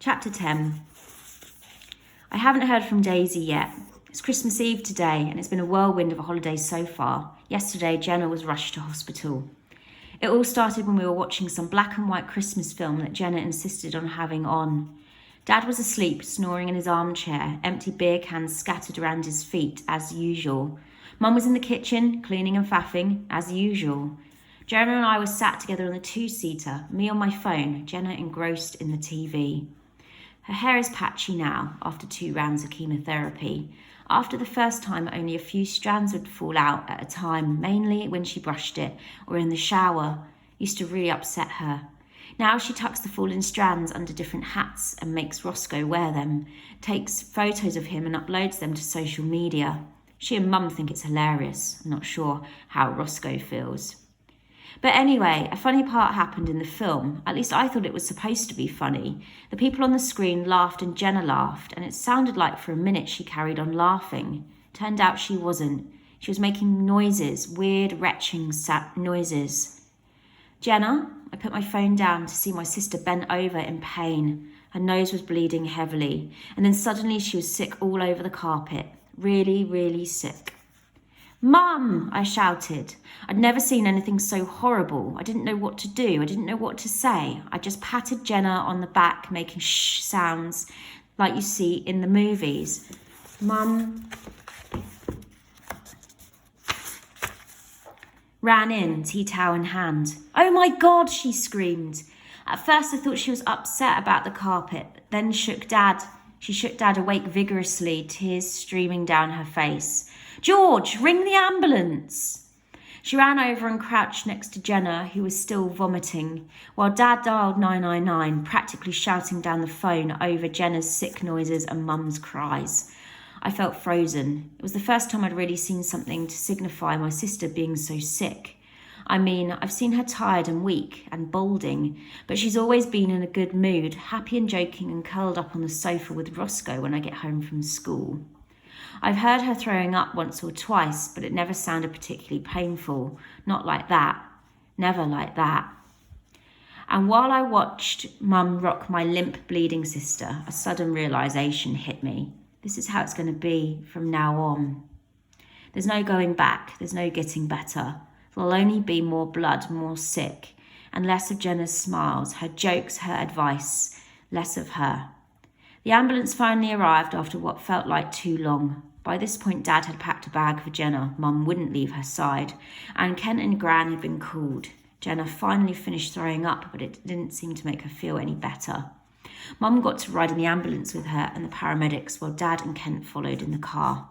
Chapter 10. I haven't heard from Daisy yet. It's Christmas Eve today and it's been a whirlwind of a holiday so far. Yesterday, Jenna was rushed to hospital. It all started when we were watching some black and white Christmas film that Jenna insisted on having on. Dad was asleep, snoring in his armchair, empty beer cans scattered around his feet, as usual. Mum was in the kitchen, cleaning and faffing, as usual. Jenna and I were sat together on the two-seater, me on my phone, Jenna engrossed in the TV. Her hair is patchy now, after 2 rounds of chemotherapy. After the first time, only a few strands would fall out at a time, mainly when she brushed it or in the shower. Used to really upset her. Now she tucks the fallen strands under different hats and makes Roscoe wear them, takes photos of him and uploads them to social media. She and Mum think it's hilarious. I'm not sure how Roscoe feels. But anyway, a funny part happened in the film. At least I thought it was supposed to be funny. The people on the screen laughed and Jenna laughed, and it sounded like for a minute she carried on laughing. Turned out she wasn't. She was making noises, weird, retching noises. Jenna, I put my phone down to see my sister bent over in pain. Her nose was bleeding heavily, and then suddenly she was sick all over the carpet. Really, really sick. "Mum!" I shouted. I'd never seen anything so horrible. I didn't know what to do. I didn't know what to say. I just patted Jenna on the back, making shh sounds like you see in the movies. Mum ran in, tea towel in hand. "Oh my God," she screamed. At first I thought she was upset about the carpet, then shook Dad. She shook Dad awake vigorously, tears streaming down her face. "George, ring the ambulance." She ran over and crouched next to Jenna, who was still vomiting, while Dad dialed 999, practically shouting down the phone over Jenna's sick noises and Mum's cries. I felt frozen. It was the first time I'd really seen something to signify my sister being so sick. I mean, I've seen her tired and weak and balding, but she's always been in a good mood, happy and joking and curled up on the sofa with Roscoe when I get home from school. I've heard her throwing up once or twice, but it never sounded particularly painful. Not like that. Never like that. And while I watched Mum rock my limp, bleeding sister, a sudden realisation hit me. This is how it's going to be from now on. There's no going back. There's no getting better. There'll only be more blood, more sick, and less of Jenna's smiles, her jokes, her advice, less of her. The ambulance finally arrived after what felt like too long. By this point, Dad had packed a bag for Jenna. Mum wouldn't leave her side, and Kent and Gran had been called. Jenna finally finished throwing up, but it didn't seem to make her feel any better. Mum got to ride in the ambulance with her and the paramedics, while Dad and Kent followed in the car.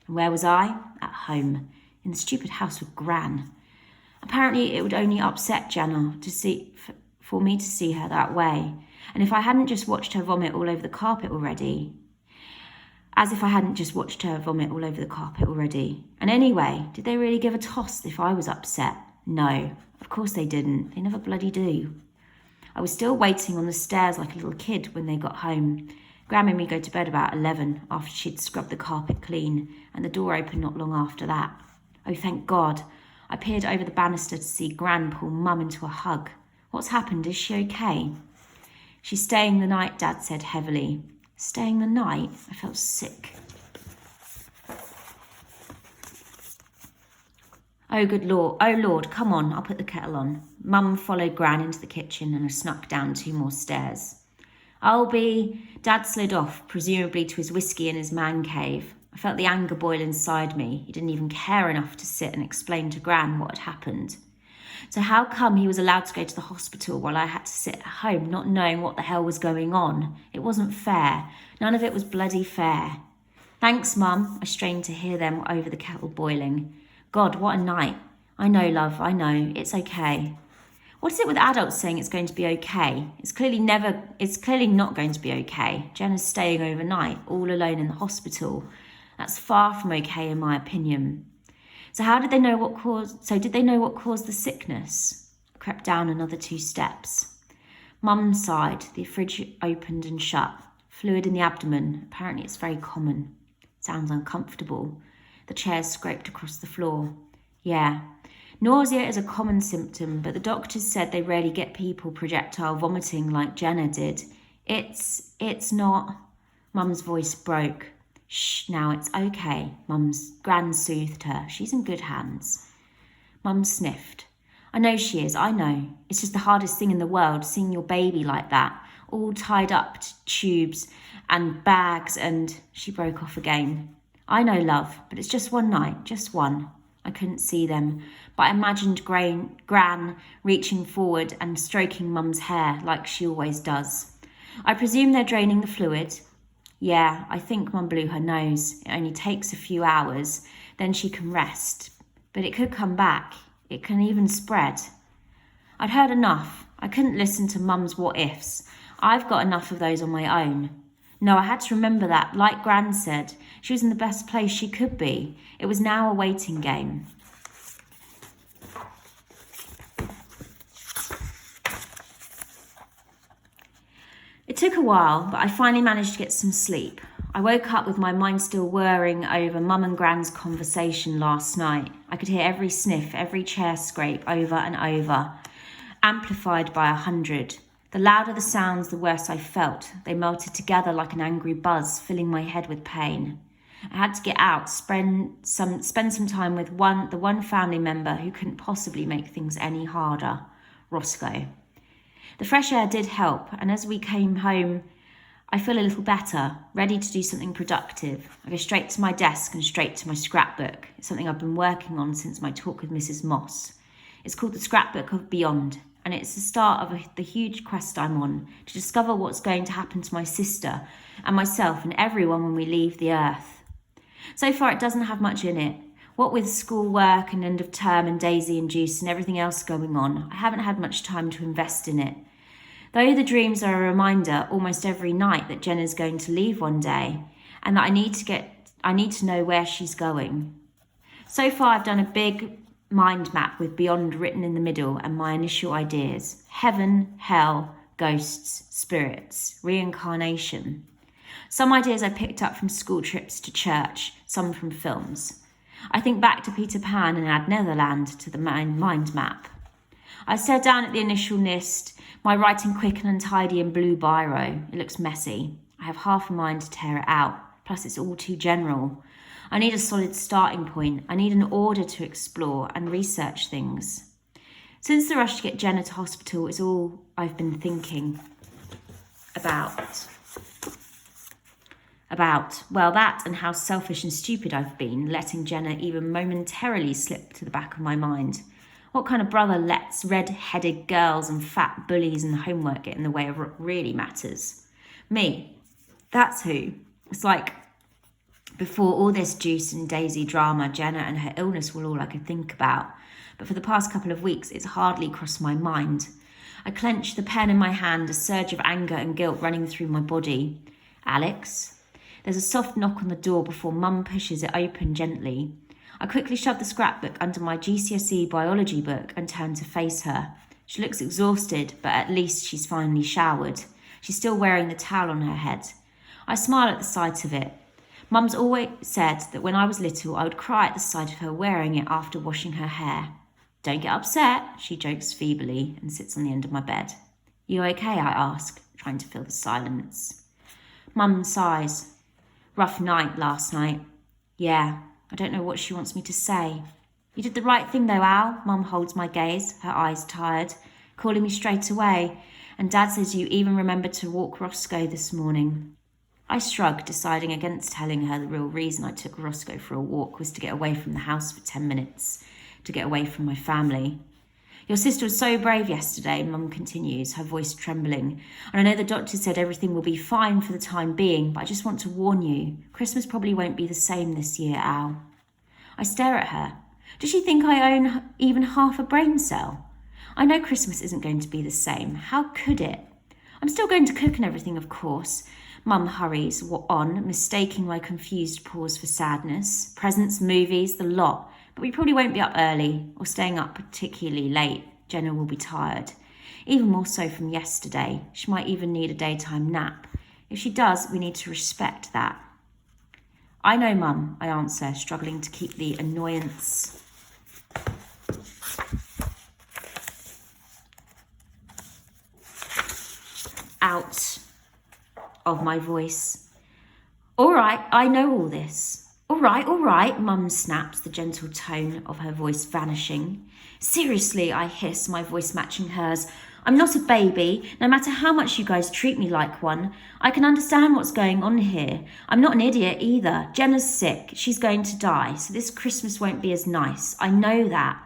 And where was I? At home, in the stupid house with Gran. Apparently, it would only upset Jenna for me to see her that way. And if I hadn't just watched her vomit all over the carpet already. As if I hadn't just watched her vomit all over the carpet already. And anyway, did they really give a toss if I was upset? No, of course they didn't. They never bloody do. I was still waiting on the stairs like a little kid when they got home. Gran made me go to bed about 11 after she'd scrubbed the carpet clean, and the door opened not long after that. Oh, thank God. I peered over the banister to see Gran pull Mum into a hug. What's happened? Is she okay? "She's staying the night," Dad said heavily. Staying the night? I felt sick. Oh, good Lord. Oh, Lord, come on, I'll put the kettle on. Mum followed Gran into the kitchen and I snuck down 2 more stairs. Dad slid off, presumably to his whiskey in his man cave. I felt the anger boil inside me. He didn't even care enough to sit and explain to Gran what had happened. So how come he was allowed to go to the hospital while I had to sit at home not knowing what the hell was going on? It wasn't fair. None of it was bloody fair. "Thanks, Mum," I strained to hear them over the kettle boiling. God, what a night. "I know, love, I know. It's okay." What is it with adults saying it's going to be okay? It's clearly not going to be okay. Jenna's staying overnight, all alone in the hospital. That's far from okay in my opinion. So did they know what caused the sickness? I crept down another 2 steps. Mum sighed. The fridge opened and shut. Fluid in the abdomen. Apparently it's very common. Sounds uncomfortable. The chairs scraped across the floor. Yeah. Nausea is a common symptom, but the doctors said they rarely get people projectile vomiting like Jenna did. It's not. Mum's voice broke. Shh, now it's okay. Gran soothed her. She's in good hands. Mum sniffed. I know she is, I know. It's just the hardest thing in the world, seeing your baby like that, all tied up to tubes and bags, and she broke off again. I know, love, but it's just one night, just one. I couldn't see them, but I imagined Gran reaching forward and stroking Mum's hair like she always does. I presume they're draining the fluid. Yeah, I think Mum blew her nose. It only takes a few hours, then she can rest. But it could come back. It can even spread. I'd heard enough. I couldn't listen to Mum's what-ifs. I've got enough of those on my own. No, I had to remember that, like Gran said, she was in the best place she could be. It was now a waiting game. It took a while, but I finally managed to get some sleep. I woke up with my mind still whirring over Mum and Gran's conversation last night. I could hear every sniff, every chair scrape over and over, amplified by 100. The louder the sounds, the worse I felt. They melted together like an angry buzz, filling my head with pain. I had to get out, spend some time with the one family member who couldn't possibly make things any harder, Roscoe. The fresh air did help, and as we came home, I feel a little better, ready to do something productive. I go straight to my desk and straight to my scrapbook. It's something I've been working on since my talk with Mrs. Moss. It's called the Scrapbook of Beyond, and it's the start of the huge quest I'm on to discover what's going to happen to my sister and myself and everyone when we leave the earth. So far, it doesn't have much in it. What with schoolwork and end of term and Daisy and Juice and everything else going on, I haven't had much time to invest in it. Though the dreams are a reminder almost every night that Jenna's going to leave one day and that I need to know where she's going. So far, I've done a big mind map with Beyond written in the middle and my initial ideas. Heaven, hell, ghosts, spirits, reincarnation. Some ideas I picked up from school trips to church, some from films. I think back to Peter Pan and add Netherland to the mind map. I stared down at the initial list, my writing quick and untidy in blue biro. It looks messy. I have half a mind to tear it out, plus it's all too general. I need a solid starting point. I need an order to explore and research things. Since the rush to get Jenna to hospital is all I've been thinking about. Well, that and how selfish and stupid I've been, letting Jenna even momentarily slip to the back of my mind. What kind of brother lets red-headed girls and fat bullies and homework get in the way of what really matters? Me. That's who. It's like, before all this Juice and Daisy drama, Jenna and her illness were all I could think about. But for the past couple of weeks, it's hardly crossed my mind. I clench the pen in my hand, a surge of anger and guilt running through my body. Alex? There's a soft knock on the door before Mum pushes it open gently. I quickly shove the scrapbook under my GCSE biology book and turn to face her. She looks exhausted, but at least she's finally showered. She's still wearing the towel on her head. I smile at the sight of it. Mum's always said that when I was little, I would cry at the sight of her wearing it after washing her hair. Don't get upset, she jokes feebly and sits on the end of my bed. You okay, I ask, trying to fill the silence. Mum sighs. Rough night last night. Yeah, I don't know what she wants me to say. You did the right thing though, Al. Mum holds my gaze, her eyes tired, calling me straight away. And Dad says you even remembered to walk Roscoe this morning. I shrugged, deciding against telling her the real reason I took Roscoe for a walk was to get away from the house for 10 minutes, to get away from my family. Your sister was so brave yesterday, Mum continues, her voice trembling. And I know the doctor said everything will be fine for the time being, but I just want to warn you, Christmas probably won't be the same this year, Al. I stare at her. Does she think I own even half a brain cell? I know Christmas isn't going to be the same. How could it? I'm still going to cook and everything, of course. Mum hurries on, mistaking my confused pause for sadness. Presents, movies, the lot. But we probably won't be up early or staying up particularly late. Jenna will be tired. Even more so from yesterday. She might even need a daytime nap. If she does, we need to respect that. I know, Mum, I answer, struggling to keep the annoyance out of my voice. All right, I know all this. All right, Mum snaps, the gentle tone of her voice vanishing. Seriously, I hiss, my voice matching hers. I'm not a baby. No matter how much you guys treat me like one, I can understand what's going on here. I'm not an idiot either. Jenna's sick. She's going to die, so this Christmas won't be as nice. I know that.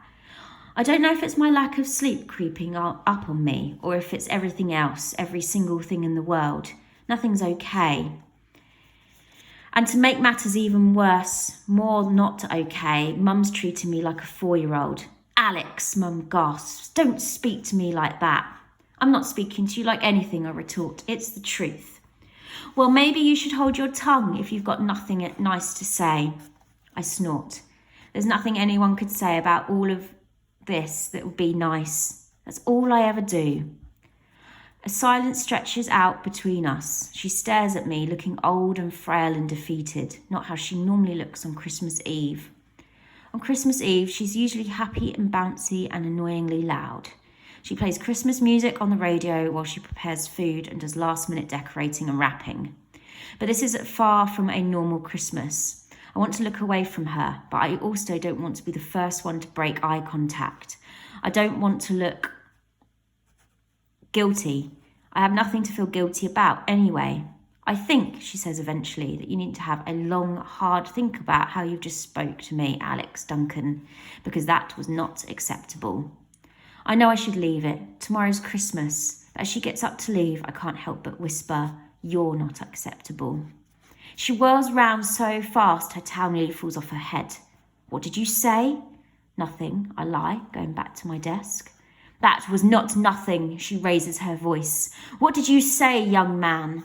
I don't know if it's my lack of sleep creeping up on me, or if it's everything else, every single thing in the world. Nothing's okay. And to make matters even worse, more not okay, Mum's treating me like a 4-year-old. Alex, Mum gasps, don't speak to me like that. I'm not speaking to you like anything, I retort. It's the truth. Well, maybe you should hold your tongue if you've got nothing nice to say. I snort. There's nothing anyone could say about all of this that would be nice. That's all I ever do. A silence stretches out between us. She stares at me, looking old and frail and defeated, not how she normally looks on Christmas Eve. On Christmas Eve, she's usually happy and bouncy and annoyingly loud. She plays Christmas music on the radio while she prepares food and does last-minute decorating and wrapping. But this is far from a normal Christmas. I want to look away from her, but I also don't want to be the first one to break eye contact. I don't want to look guilty. I have nothing to feel guilty about anyway. I think, she says eventually, that you need to have a long, hard think about how you just spoke to me, Alex Duncan, because that was not acceptable. I know I should leave it. Tomorrow's Christmas. But as she gets up to leave, I can't help but whisper, you're not acceptable. She whirls round so fast her towel nearly falls off her head. What did you say? Nothing, I lie, going back to my desk. That was not nothing, she raises her voice. What did you say, young man?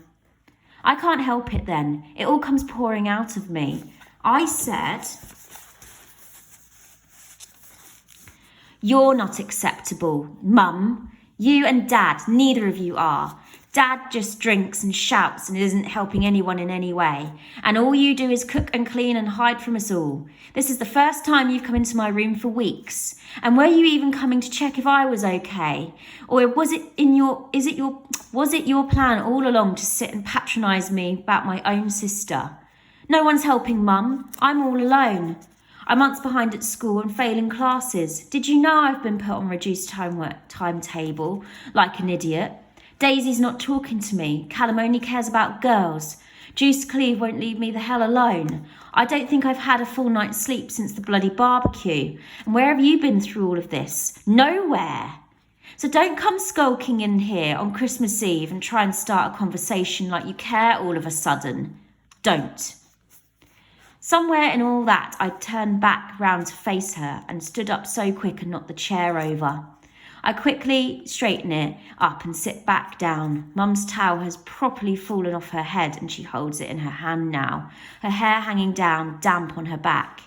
I can't help it then. It all comes pouring out of me. I said, you're not acceptable, Mum. You and Dad, neither of you are. Dad just drinks and shouts and isn't helping anyone in any way. And all you do is cook and clean and hide from us all. This is the first time you've come into my room for weeks. And were you even coming to check if I was okay? Or was it your plan all along to sit and patronise me about my own sister? No one's helping, Mum. I'm all alone. I'm months behind at school and failing classes. Did you know I've been put on reduced timetable like an idiot? Daisy's not talking to me. Callum only cares about girls. Juice Cleve won't leave me the hell alone. I don't think I've had a full night's sleep since the bloody barbecue. And where have you been through all of this? Nowhere. So don't come skulking in here on Christmas Eve and try and start a conversation like you care all of a sudden. Don't. Somewhere in all that, I turned back round to face her and stood up so quick and knocked the chair over. I quickly straighten it up and sit back down. Mum's towel has properly fallen off her head and she holds it in her hand now, her hair hanging down, damp on her back.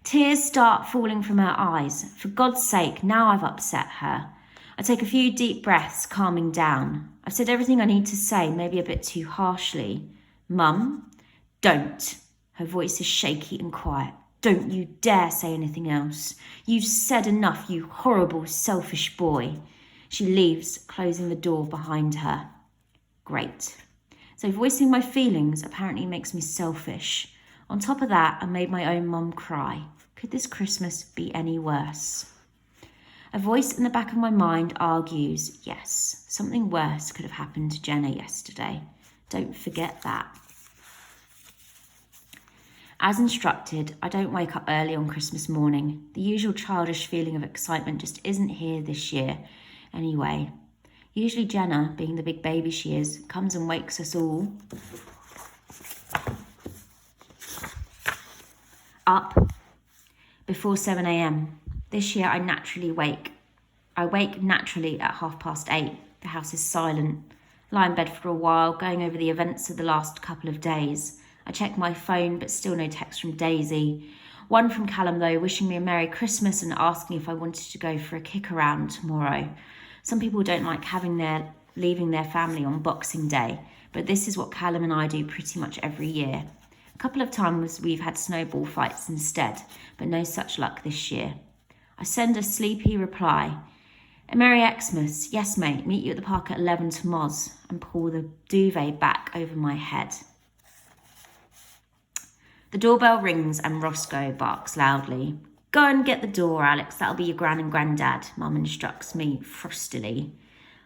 Tears start falling from her eyes. For God's sake, now I've upset her. I take a few deep breaths, calming down. I've said everything I need to say, maybe a bit too harshly. Mum, don't. Her voice is shaky and quiet. Don't you dare say anything else. You've said enough, you horrible, selfish boy. She leaves, closing the door behind her. Great. So voicing my feelings apparently makes me selfish. On top of that, I made my own mum cry. Could this Christmas be any worse? A voice in the back of my mind argues, yes, something worse could have happened to Jenna yesterday. Don't forget that. As instructed, I don't wake up early on Christmas morning. The usual childish feeling of excitement just isn't here this year. Anyway, usually Jenna, being the big baby she is, comes and wakes us all up before 7 a.m. This year I wake naturally at 8:30. The house is silent. Lie in bed for a while, going over the events of the last couple of days. I check my phone, but still no text from Daisy. One from Callum, though, wishing me a Merry Christmas and asking if I wanted to go for a kick around tomorrow. Some people don't like leaving their family on Boxing Day, but this is what Callum and I do pretty much every year. A couple of times we've had snowball fights instead, but no such luck this year. I send a sleepy reply. Merry Xmas. Yes, mate. Meet you at the park at 11 to Moz and pull the duvet back over my head. The doorbell rings and Roscoe barks loudly. Go and get the door, Alex. That'll be your gran and granddad, Mum instructs me frostily.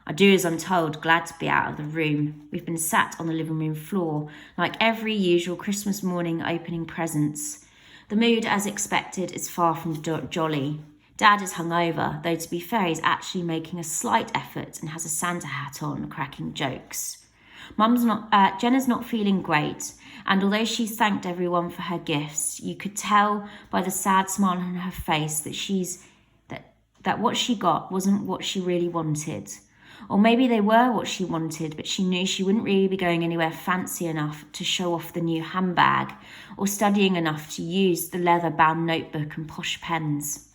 I do as I'm told, glad to be out of the room. We've been sat on the living room floor, like every usual Christmas morning opening presents. The mood, as expected, is far from jolly. Dad is hungover, though to be fair, he's actually making a slight effort and has a Santa hat on, cracking jokes. Jenna's not feeling great, and although she's thanked everyone for her gifts, you could tell by the sad smile on her face that what she got wasn't what she really wanted. Or maybe they were what she wanted, but she knew she wouldn't really be going anywhere fancy enough to show off the new handbag, or studying enough to use the leather-bound notebook and posh pens.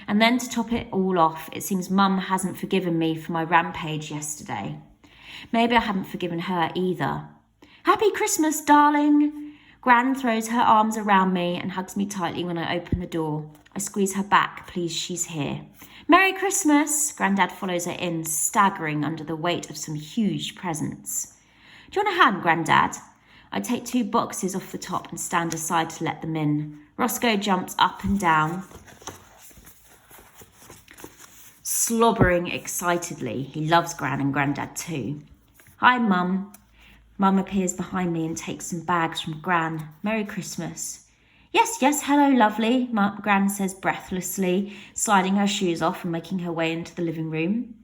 And then to top it all off, it seems Mum hasn't forgiven me for my rampage yesterday. Maybe I haven't forgiven her either. Happy Christmas, darling! Gran throws her arms around me and hugs me tightly when I open the door. I squeeze her back, pleased she's here. Merry Christmas! Grandad follows her in, staggering under the weight of some huge presents. Do you want a hand, Grandad? I take 2 boxes off the top and stand aside to let them in. Roscoe jumps up and down, slobbering excitedly. He loves Gran and Grandad too. Hi, Mum. Mum appears behind me and takes some bags from Gran. Merry Christmas. Yes, hello, lovely, Gran says breathlessly, sliding her shoes off and making her way into the living room.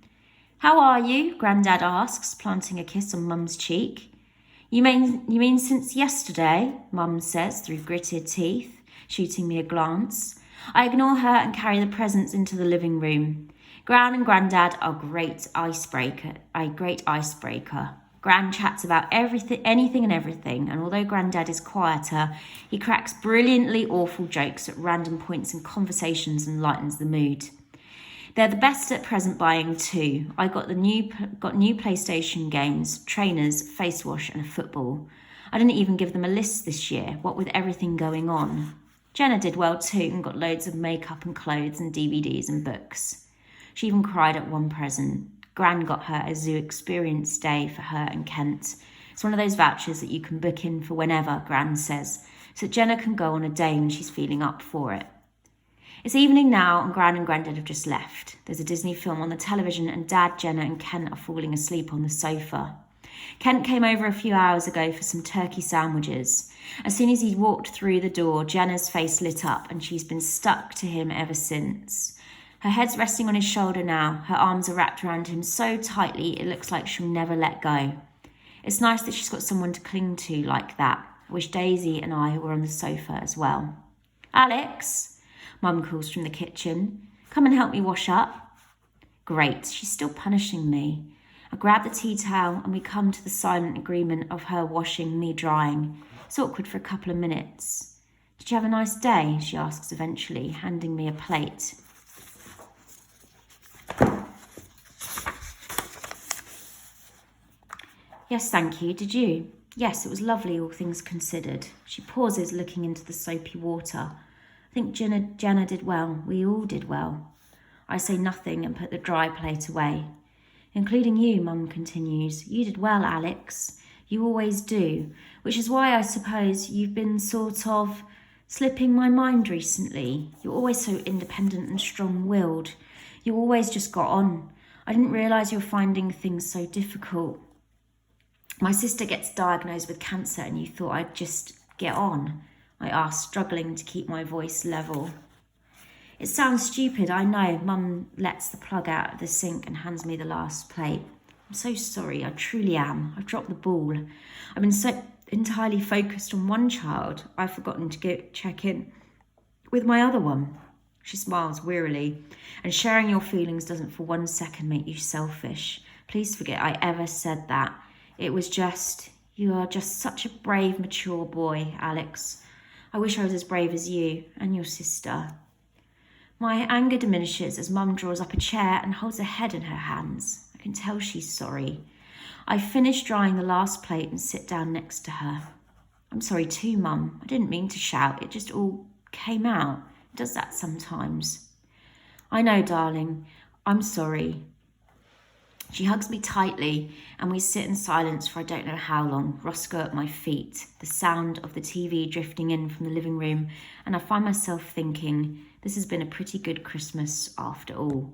How are you? Grandad asks, planting a kiss on Mum's cheek. You mean since yesterday? Mum says through gritted teeth, shooting me a glance. I ignore her and carry the presents into the living room. Gran and Grandad are a great icebreaker. Gran chats about anything and everything, and although Grandad is quieter, he cracks brilliantly awful jokes at random points in conversations and lightens the mood. They're the best at present buying too. I got new PlayStation games, trainers, face wash and a football. I didn't even give them a list this year, what with everything going on. Jenna did well too and got loads of makeup and clothes and DVDs and books. She even cried at one present. Gran got her a zoo experience day for her and Kent. It's one of those vouchers that you can book in for whenever, Gran says, so that Jenna can go on a day when she's feeling up for it. It's evening now and Gran and Grandad have just left. There's a Disney film on the television and Dad, Jenna and Kent are falling asleep on the sofa. Kent came over a few hours ago for some turkey sandwiches. As soon as he walked through the door, Jenna's face lit up and she's been stuck to him ever since. Her head's resting on his shoulder now. Her arms are wrapped around him so tightly it looks like she'll never let go. It's nice that she's got someone to cling to like that. I wish Daisy and I were on the sofa as well. Alex, Mum calls from the kitchen. Come and help me wash up. Great, she's still punishing me. I grab the tea towel and we come to the silent agreement of her washing, me drying. It's awkward for a couple of minutes. Did you have a nice day? She asks eventually, handing me a plate. Yes, thank you. Did you? Yes, it was lovely, all things considered. She pauses, looking into the soapy water. I think Jenna did well. We all did well. I say nothing and put the dry plate away. Including you, Mum continues. You did well, Alex. You always do. Which is why I suppose you've been sort of slipping my mind recently. You're always so independent and strong-willed. You always just got on. I didn't realise you were finding things so difficult. My sister gets diagnosed with cancer and you thought I'd just get on? I asked, struggling to keep my voice level. It sounds stupid, I know. Mum lets the plug out of the sink and hands me the last plate. I'm so sorry, I truly am. I've dropped the ball. I've been so entirely focused on one child, I've forgotten to check in with my other one. She smiles wearily. And sharing your feelings doesn't for 1 second make you selfish. Please forget I ever said that. It was just, you are just such a brave, mature boy, Alex. I wish I was as brave as you and your sister. My anger diminishes as Mum draws up a chair and holds her head in her hands. I can tell she's sorry. I finish drying the last plate and sit down next to her. I'm sorry too, Mum. I didn't mean to shout. It just all came out. It does that sometimes. I know, darling. I'm sorry. She hugs me tightly and we sit in silence for I don't know how long, Roscoe at my feet, the sound of the TV drifting in from the living room, and I find myself thinking, this has been a pretty good Christmas after all.